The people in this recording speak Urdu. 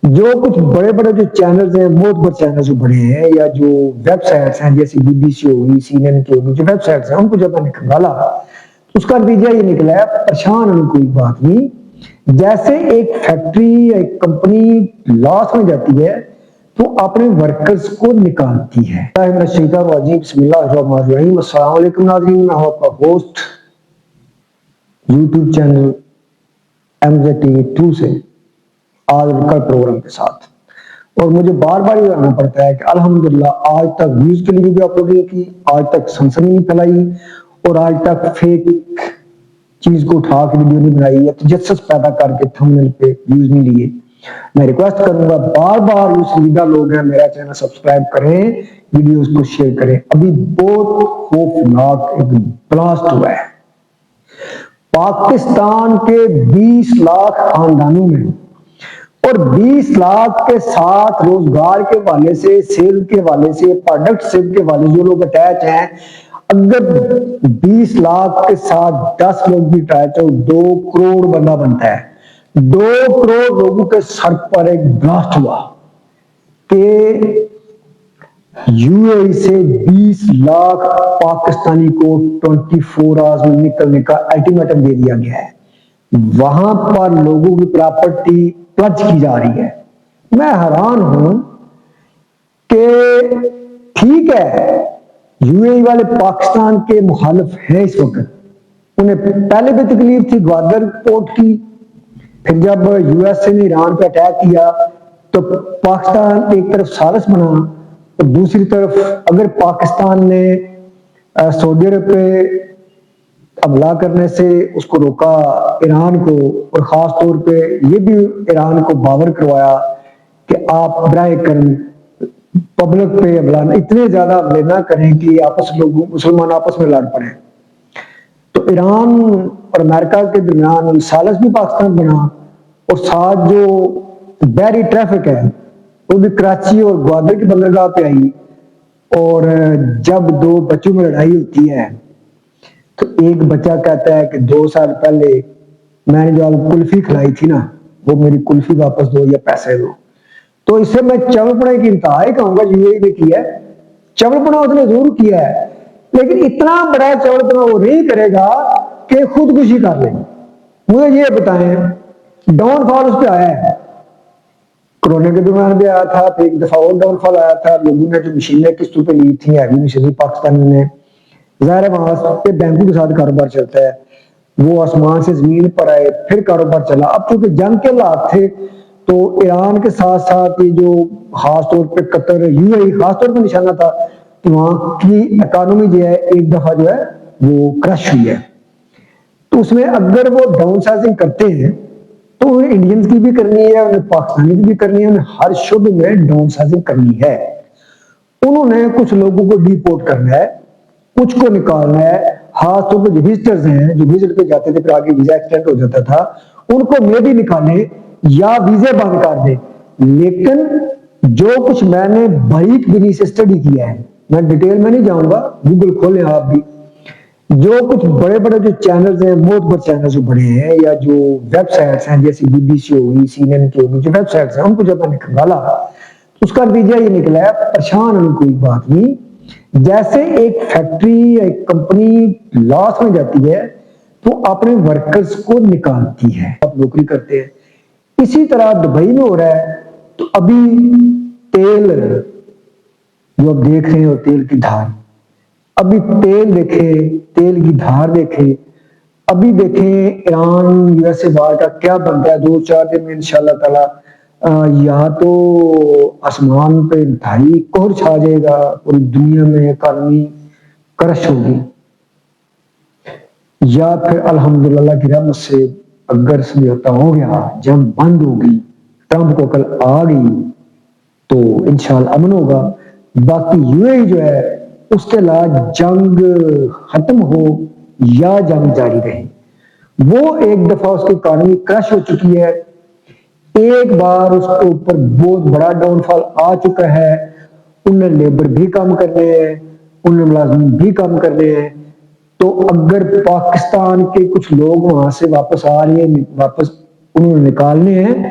جو کچھ بڑے بڑے جو چینلز ہیں، بہت بڑے چینلز جو بڑے ہیں، یا جو ویب سائٹس ہیں جیسے بی بی سی ہوگی، سی این این کی ہوگی، جو ویب سائٹس ہیں ان کو جب میں نے کھنگالا تو اس کا نتیجہ یہ نکلا ہے، پریشان ہونے کوئی بات نہیں. جیسے ایک فیکٹری یا ایک کمپنی لاس میں جاتی ہے تو اپنے ورکرز کو نکالتی ہے. بسم اللہ الرحمن الرحیم. السلام علیکم ناظرین، میں ہوں آپ کا host YouTube channel M Z TV 2 سے آج کل پروگرام کے ساتھ. اور مجھے بار بار یہ کہنا پڑتا ہے کہ الحمدللہ آج تک ویوز کے لیے بھی اپلوڈ نہیں کی، آج تک سنسنی نہیں پھیلائی، اور آج تک فیک چیز کو اٹھا کے ویڈیو نہیں بنائی ہے، تجسس پیدا کر کے تھمبنیل پہ ویوز نہیں لیے. میں ریکویسٹ کروں گا بار بار جو سنیدہ لوگ ہیں میرا چینل سبسکرائب کریں، ویڈیوز کو شیئر کریں. ابھی بہت خوفناک ایک بلاسٹ ہوا ہے پاکستان کے 20 لاکھ خاندانوں میں، اور 20 لاکھ کے ساتھ روزگار کے حوالے سے، سیل کے حوالے سے، پروڈکٹ سیل کے حوالے سے جو لوگ اٹیچ ہیں. اگر 20 لاکھ کے ساتھ 10 لوگ بھی اٹیچ ہو، 2 کروڑ بندہ بنتا ہے. 2 کروڑ لوگوں کے سر پر ایک بلاسٹ ہوا کہ یو اے ای سے 20 لاکھ پاکستانی کو 24 آورز میں نکلنے کا الٹیمیٹم دے دیا گیا ہے. وہاں پر لوگوں کی پراپرٹی پلج کی جا رہی ہے. میں حیران ہوں کہ ٹھیک ہے یو اے ای والے پاکستان کے مخالف ہیں اس وقت، انہیں پہلے بھی تکلیف تھی گوادر پورٹ کی، پھر جب یو ایس اے نے ایران پہ اٹیک کیا تو پاکستان ایک طرف سالس بنا، اور دوسری طرف اگر پاکستان نے سعودی عرب پہ حملہ کرنے سے اس کو روکا ایران کو، اور خاص طور پہ یہ بھی ایران کو باور کروایا کہ آپ برائے کرم پبلک پہ حملہ اتنے زیادہ حملے نہ کریں کہ مسلمان آپس میں لڑ پڑیں. تو ایران اور امریکہ کے درمیان سالس بھی پاکستان بنا، اور ساتھ جو بحری ٹریفک ہے وہ بھی کراچی اور گوادر کی بندرگاہ پہ آئی. اور جب 2 بچوں میں لڑائی ہوتی ہے تو ایک بچہ کہتا ہے کہ 2 سال پہلے میں نے جو آپ کو کلفی کھلائی تھی نا، وہ میری کلفی واپس دو یا پیسے دو. تو اس سے میں چول پڑے کی انتہا ہی کہوں گا یو اے ای نے کیا ہے. چول پڑا اس نے ضرور کیا ہے، لیکن اتنا بڑا چول پڑا وہ نہیں کرے گا کہ خودکشی کر لے. مجھے یہ بتائیں ڈاؤن فال اس پہ آیا ہے، کرونا کے دوران بھی آیا تھا، پھر ایک دفعہ اور ڈاؤن فال آیا تھا. لوگوں نے جو مشینیں قسطوں پہ لی تھیں، ہیوی مشینیں پاکستانی نے، ظاہر ہے وہاں پہ بینکوں کے ساتھ کاروبار چلتا ہے، وہ آسمان سے زمین پر آئے پھر کاروبار چلا. اب چونکہ جنگ کے حالات تھے تو ایران کے ساتھ ساتھ یہ جو خاص طور پہ قطر، یو اے ای خاص طور پہ نشانہ تھا کہ وہاں کی اکانومی جو ہے ایک دفعہ جو ہے وہ کرش ہوئی ہے. تو اس میں اگر وہ ڈاؤن سائزنگ کرتے ہیں تو انہیں انڈینز کی بھی کرنی ہے، انہیں پاکستانی کی بھی کرنی ہے، انہیں ہر شعبے میں ڈاؤن سائزنگ کرنی ہے. انہوں نے کچھ لوگوں کو ڈیپورٹ کرنا ہے، کچھ کو نکالنا ہے. خاص طور پہ جو وزٹرز ہیں، جو وزٹ پہ جاتے تھے پھر آگے ویزا ایکسٹینڈ ہو جاتا تھا، ان کو میں بھی نکالیں یا ویزے بند کر دیں. لیکن جو کچھ میں نے باریک بینی سے اسٹڈی کیا ہے، میں ڈیٹیل میں نہیں جاؤں گا، گوگل کھولیں آپ بھی، جو کچھ بڑے بڑے جو چینلز ہیں، بہت بڑے چینلز جو بڑے ہیں، یا جو ویب سائٹس ہیں جیسے بی بی سی ہوگی، سی این این کی ہوگی، جو ویب سائٹس ہیں ان کو جب میں نے کھنگالا اس کا نتیجہ یہ نکلا ہے، پریشان ہونے کوئی بات نہیں. جیسے ایک فیکٹری یا ایک کمپنی لاس میں جاتی ہے تو اپنے ورکرز کو نکالتی ہے، آپ نوکری کرتے ہیں. اسی طرح دبئی میں ہو رہا ہے. تو ابھی تیل جو آپ دیکھ رہے ہو، تیل کی دھار، ابھی تیل دیکھیں، تیل کی دھار دیکھیں، ابھی دیکھیں ایران یو ایس اے بار کا کیا بنتا ہے. 2-4 دن میں انشاءاللہ تعالی یا تو آسمان پہ انتہائی قہر چھا جائے گا، پوری دنیا میں اکانومی کرش ہوگی، یا پھر الحمدللہ کی رحمت سے اگر سمجھوتا ہو گیا، جنگ بند ہوگی، ٹرمپ کو کل آ گئی تو انشاءاللہ امن ہوگا. باقی یو اے ای جو ہے اس کے علاج جنگ ختم ہو یا جنگ جاری رہے. وہ ایک دفعہ اس کی اکانومی کرش ہو چکی ہے، ایک بار اس کے اوپر بہت بڑا ڈاؤن فال آ چکا ہے. انہیں لیبر بھی کم کرنے ہیں، انہیں ملازمین بھی کم کرنے ہیں. تو اگر پاکستان کے کچھ لوگ وہاں سے واپس آ رہے ہیں، واپس انہوں نے نکالنے ہیں،